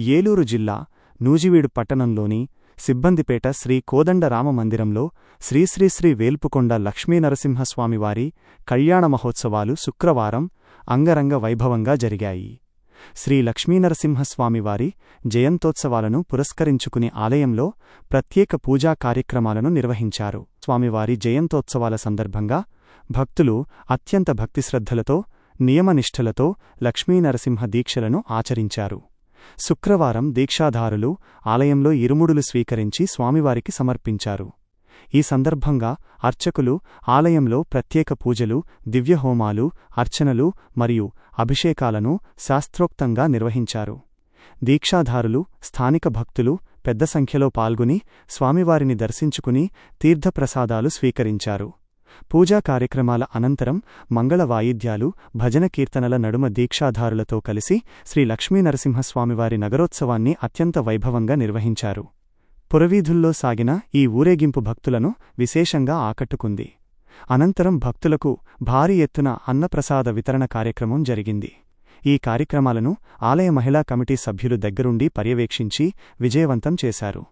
ఏలూరు జిల్లా నూజివీడు పట్టణంలోని సిబ్బందిపేట శ్రీ కోదండ రామ మందిరంలో శ్రీ వేల్పుకొండ లక్ష్మీనరసింహస్వామివారి కళ్యాణ మహోత్సవాలు శుక్రవారం అంగరంగ వైభవంగా జరిగాయి. శ్రీ లక్ష్మీనరసింహస్వామివారి జయంతోత్సవాలను పురస్కరించుకుని ఆలయంలో ప్రత్యేక పూజా కార్యక్రమాలను నిర్వహించారు. స్వామివారి జయంతోత్సవాల సందర్భంగా భక్తులు అత్యంత భక్తిశ్రద్ధలతో నియమనిష్ఠలతో లక్ష్మీనరసింహ దీక్షలను ఆచరించారు. శుక్రవారం దీక్షాధారులు ఆలయంలో ఇరుముడులు స్వీకరించి స్వామివారికి సమర్పించారు. ఈ సందర్భంగా అర్చకులు ఆలయంలో ప్రత్యేక పూజలు, దివ్యహోమాలు, అర్చనలు మరియు అభిషేకాలను శాస్త్రోక్తంగా నిర్వహించారు. దీక్షాధారులు, స్థానిక భక్తులు పెద్ద సంఖ్యలో పాల్గొని స్వామివారిని దర్శించుకుని తీర్థప్రసాదాలు స్వీకరించారు. పూజా కార్యక్రమాల అనంతరం మంగళ వాయిద్యాలు, భజన కీర్తనల నడుమ దీక్షాధారులతో కలిసి శ్రీ లక్ష్మీనరసింహస్వామివారి నగరోత్సవాన్ని అత్యంత వైభవంగా నిర్వహించారు. పురవీధుల్లో సాగిన ఈ ఊరేగింపు భక్తులను విశేషంగా ఆకట్టుకుంది. అనంతరం భక్తులకు భారీ ఎత్తున అన్నప్రసాద వితరణ కార్యక్రమం జరిగింది. ఈ కార్యక్రమాలను ఆలయ మహిళా కమిటీ సభ్యులు దగ్గరుండి పర్యవేక్షించి విజయవంతం చేశారు.